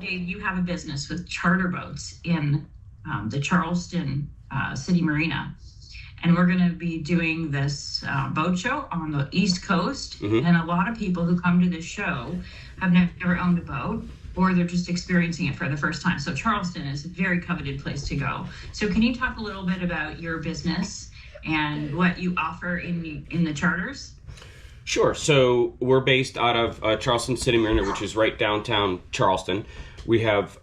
Dave, you have a business with charter boats in the Charleston City Marina. And we're going to be doing this boat show on the East Coast. Mm-hmm. And a lot of people who come to this show have never owned a boat, or they're just experiencing it for the first time. So Charleston is a very coveted place to go. So can you talk a little bit about your business and what you offer in the charters? Sure. So we're based out of Charleston City Marina, which is right downtown Charleston. We have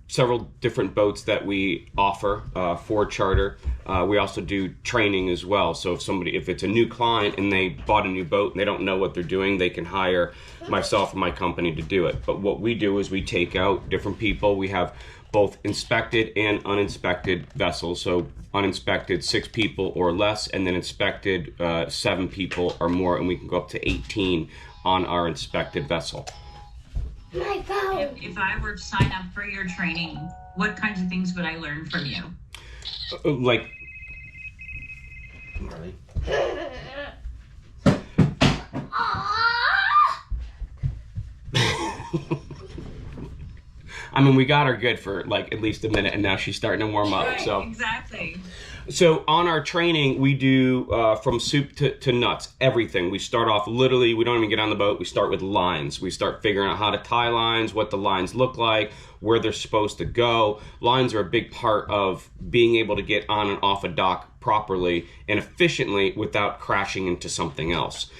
several different boats that we offer for charter. We also do training as well. So if it's a new client and they bought a new boat and they don't know what they're doing, they can hire myself and my company to do it. But what we do is we take out different people. We have both inspected and uninspected vessels. So uninspected, 6 people or less, and then inspected, 7 people or more, and we can go up to 18 on our inspected vessel. If I were to sign up for your training, what kinds of things would I learn from you? Like, I mean, we got her good for like at least a minute, and now she's starting to warm up. Right, So exactly. So on our training, we do from soup to nuts, everything. We start off literally, we don't even get on the boat. We start with lines. We start figuring out how to tie lines, what the lines look like, where they're supposed to go. Lines are a big part of being able to get on and off a dock properly and efficiently without crashing into something else.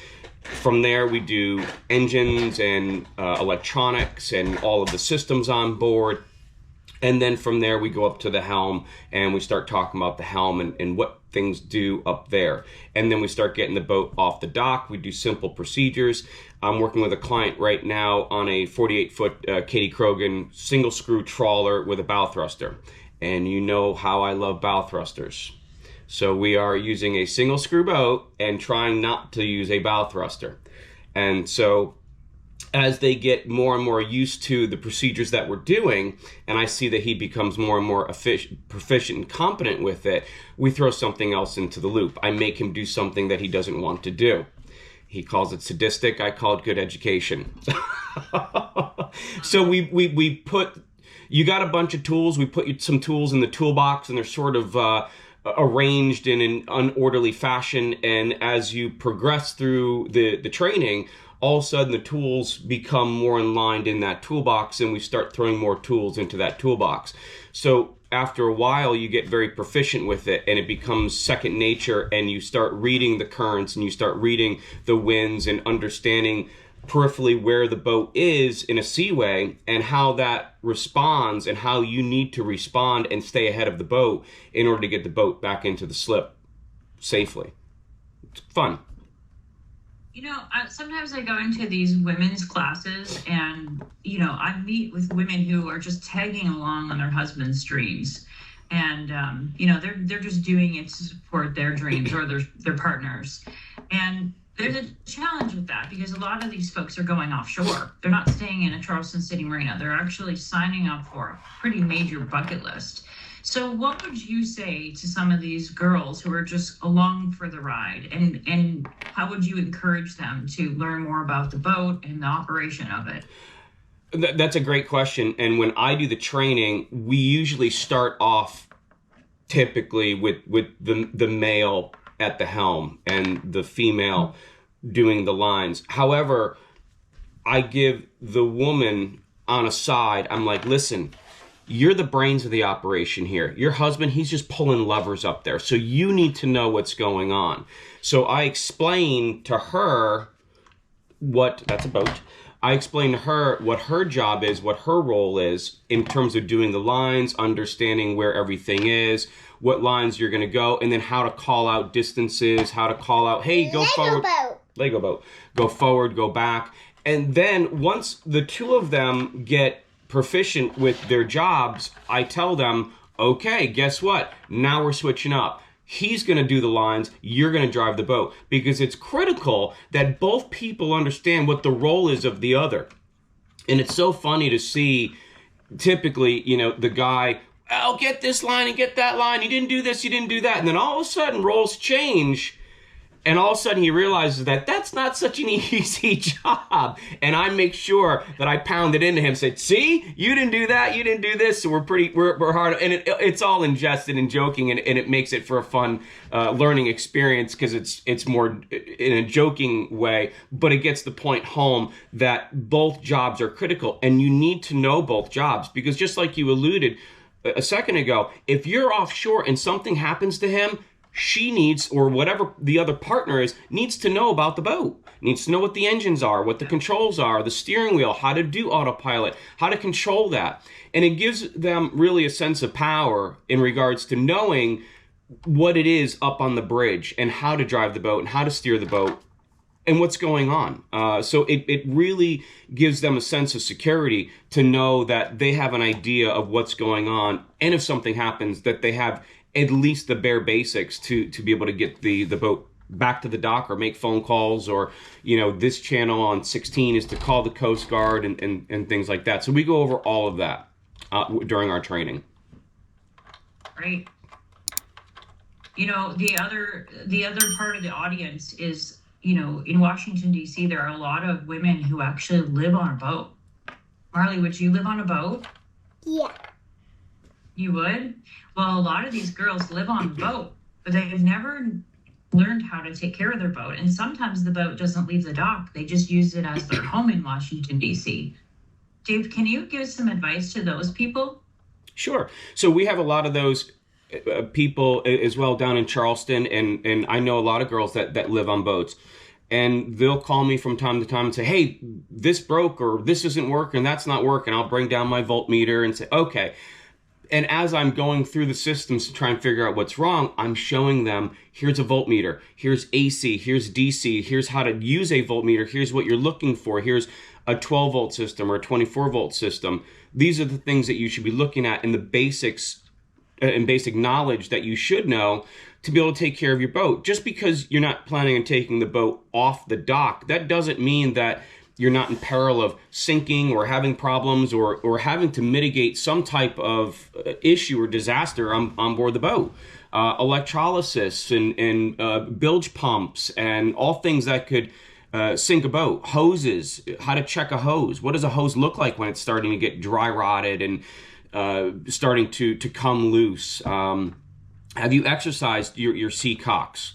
From there, we do engines and electronics and all of the systems on board. And then from there, we go up to the helm and we start talking about the helm and what things do up there. And then we start getting the boat off the dock. We do simple procedures. I'm working with a client right now on a 48-foot Katie Krogan single screw trawler with a bow thruster. And you know how I love bow thrusters. So we are using a single screw boat and trying not to use a bow thruster. And so as they get more and more used to the procedures that we're doing, and I see that he becomes more and more proficient and competent with it, we throw something else into the loop. I make him do something that he doesn't want to do. He calls it sadistic. I call it good education. So we put, you got a bunch of tools. We put some tools in the toolbox, and they're sort of arranged in an unorderly fashion. And as you progress through the training, all of a sudden the tools become more aligned in that toolbox, and we start throwing more tools into that toolbox. So after a while, you get very proficient with it, and it becomes second nature, and you start reading the currents, and you start reading the winds and understanding peripherally where the boat is in a seaway and how that responds and how you need to respond and stay ahead of the boat in order to get the boat back into the slip safely. It's fun. You know, sometimes I go into these women's classes and, you know, I meet with women who are just tagging along on their husband's dreams. And, you know, they're just doing it to support their dreams or their partners. And there's a challenge with that because a lot of these folks are going offshore. They're not staying in a Charleston City Marina. They're actually signing up for a pretty major bucket list. So what would you say to some of these girls who are just along for the ride, and how would you encourage them to learn more about the boat and the operation of it? That's a great question. And when I do the training, we usually start off typically with the male at the helm and the female doing the lines. However, I give the woman on a side, I'm like, listen, you're the brains of the operation here. Your husband, he's just pulling levers up there. So you need to know what's going on. So I explain to her that's a boat. I explain to her what her job is, what her role is in terms of doing the lines, understanding where everything is, what lines you're going to go, and then how to call out distances, how to call out, hey, go forward. Lego boat. Go forward, go back. And then once the two of them get proficient with their jobs, I tell them, okay, guess what? Now we're switching up. He's going to do the lines, you're going to drive the boat, because it's critical that both people understand what the role is of the other. And it's so funny to see, typically, you know, the guy, oh, get this line and get that line, you didn't do this, you didn't do that, and then all of a sudden roles change, And all of a sudden he realizes that that's not such an easy job. And I make sure that I pound it into him, said, see, you didn't do that, you didn't do this, so we're hard. And it's all ingested and joking, and it makes it for a fun learning experience because it's more in a joking way, but it gets the point home that both jobs are critical, and you need to know both jobs, because just like you alluded a second ago, if you're offshore and something happens to him, she needs, or whatever the other partner is, needs to know about the boat, needs to know what the engines are, what the controls are, the steering wheel, how to do autopilot, how to control that. And it gives them really a sense of power in regards to knowing what it is up on the bridge and how to drive the boat and how to steer the boat and what's going on. So it really gives them a sense of security to know that they have an idea of what's going on. And if something happens, that they have at least the bare basics to be able to get the boat back to the dock or make phone calls, or, this channel on 16 is to call the Coast Guard and things like that. So we go over all of that during our training. Right. The other part of the audience is, in Washington, D.C., there are a lot of women who actually live on a boat. Marley, would you live on a boat? Yeah. You would? Well, a lot of these girls live on the boat, but they've never learned how to take care of their boat. And sometimes the boat doesn't leave the dock. They just use it as their home in Washington, D.C. Dave, can you give some advice to those people? Sure. So we have a lot of those people as well down in Charleston, and I know a lot of girls that live on boats. And they'll call me from time to time and say, hey, this broke, or this isn't working, that's not working. I'll bring down my voltmeter and say, okay. And as I'm going through the systems to try and figure out what's wrong, I'm showing them, here's a voltmeter, here's AC, here's DC, here's how to use a voltmeter, here's what you're looking for, here's a 12 volt system or a 24 volt system. These are the things that you should be looking at in the basics and basic knowledge that you should know to be able to take care of your boat. Just because you're not planning on taking the boat off the dock, that doesn't mean that you're not in peril of sinking or having problems or having to mitigate some type of issue or disaster on board the boat. Electrolysis and bilge pumps and all things that could sink a boat. Hoses, how to check a hose. What does a hose look like when it's starting to get dry rotted and starting to come loose? Have you exercised your sea cocks?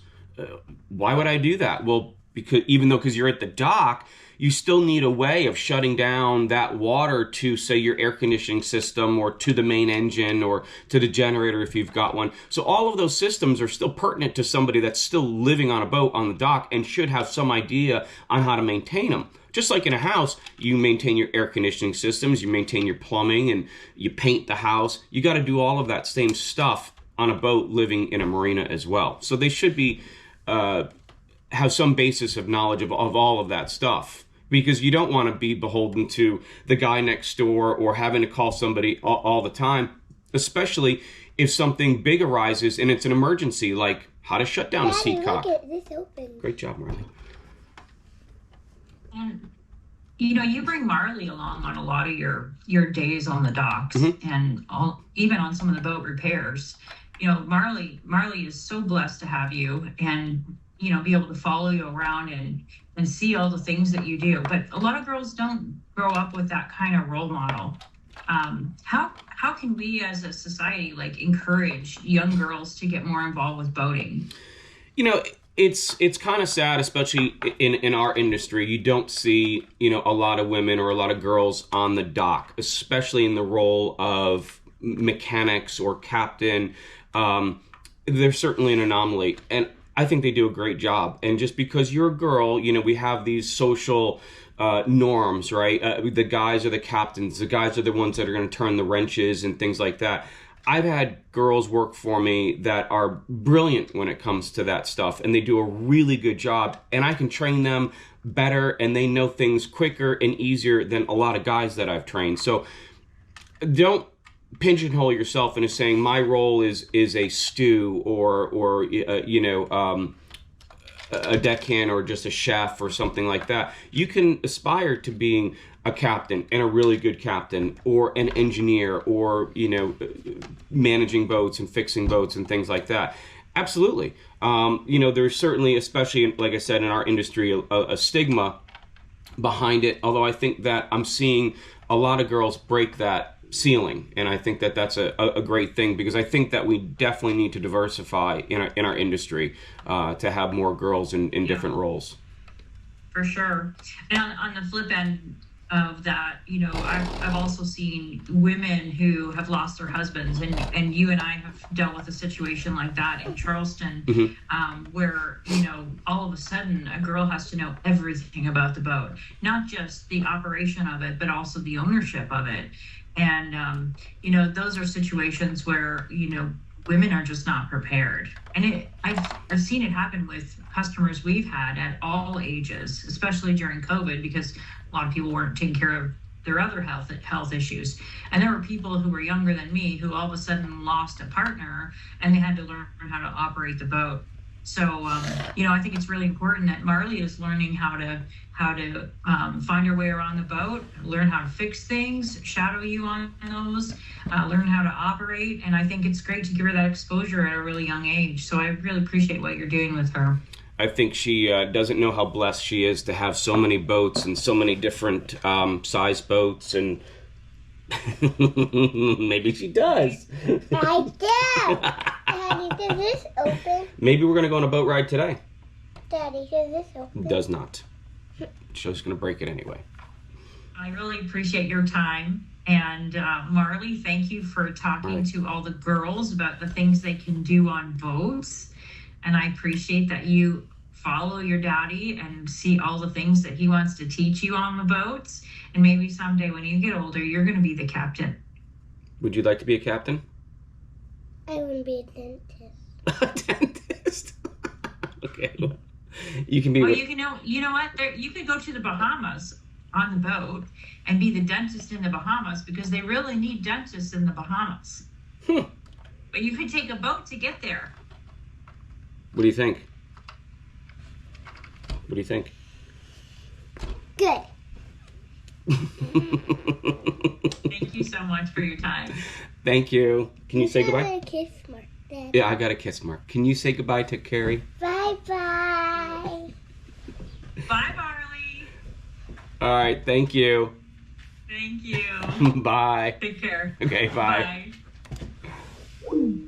Why would I do that? Well, because you're at the dock, you still need a way of shutting down that water to, say, your air conditioning system or to the main engine or to the generator if you've got one. So all of those systems are still pertinent to somebody that's still living on a boat on the dock and should have some idea on how to maintain them. Just like in a house, you maintain your air conditioning systems, you maintain your plumbing, and you paint the house. You got to do all of that same stuff on a boat living in a marina as well. So they should be have some basis of knowledge of all of that stuff, because you don't want to be beholden to the guy next door or having to call somebody all the time, especially if something big arises and it's an emergency, like how to shut down a sea cock. Look at this open. Great job, Marley. And you bring Marley along on a lot of your days on the docks, and even on some of the boat repairs. Marley is so blessed to have you and be able to follow you around and see all the things that you do. But a lot of girls don't grow up with that kind of role model. How can we as a society encourage young girls to get more involved with boating? It's kind of sad, especially in our industry. You don't see, a lot of women or a lot of girls on the dock, especially in the role of mechanics or captain. They're certainly an anomaly, and I think they do a great job. And just because you're a girl, we have these social norms, right? The guys are the captains. The guys are the ones that are going to turn the wrenches and things like that. I've had girls work for me that are brilliant when it comes to that stuff, and they do a really good job, and I can train them better, and they know things quicker and easier than a lot of guys that I've trained. So don't pigeonhole yourself into saying my role is a stew or a deckhand or just a chef or something like that. You can aspire to being a captain, and a really good captain, or an engineer, or managing boats and fixing boats and things like that. Absolutely. There's certainly, especially like I said, in our industry, a stigma behind it. Although I think that I'm seeing a lot of girls break that ceiling, and I think that that's a great thing, because I think that we definitely need to diversify in our industry to have more girls in different roles. For sure. And on the flip end of that, I've also seen women who have lost their husbands, and you and I have dealt with a situation like that in Charleston, where, all of a sudden a girl has to know everything about the boat, not just the operation of it, but also the ownership of it. And, those are situations where, women are just not prepared. And I've seen it happen with customers we've had at all ages, especially during COVID, because a lot of people weren't taking care of their other health issues. And there were people who were younger than me who all of a sudden lost a partner, and they had to learn how to operate the boat. So, I think it's really important that Marley is learning how to find your way around the boat, learn how to fix things, shadow you on those, learn how to operate. And I think it's great to give her that exposure at a really young age. So I really appreciate what you're doing with her. I think she doesn't know how blessed she is to have so many boats and so many different size boats, and maybe she does. I do. Daddy, does this open? Maybe we're going to go on a boat ride today. Daddy, does this open? Does not. She's going to break it anyway. I really appreciate your time. And Marley, thank you for talking to all the girls about the things they can do on boats. And I appreciate that you follow your daddy and see all the things that he wants to teach you on the boats. And maybe someday when you get older, you're going to be the captain. Would you like to be a captain? I want to be a dentist. A dentist? Okay. You can be. Well, you know what? You could go to the Bahamas on the boat and be the dentist in the Bahamas, because they really need dentists in the Bahamas. But you could take a boat to get there. What do you think? What do you think? Good. Thank you so much for your time. Thank you. Can you say goodbye? I got a kiss mark, Dad. Yeah, I got a kiss mark. Can you say goodbye to Carrie? Bye-bye. Bye, Marley. All right, thank you. Thank you. Bye. Take care. Okay, bye. Bye.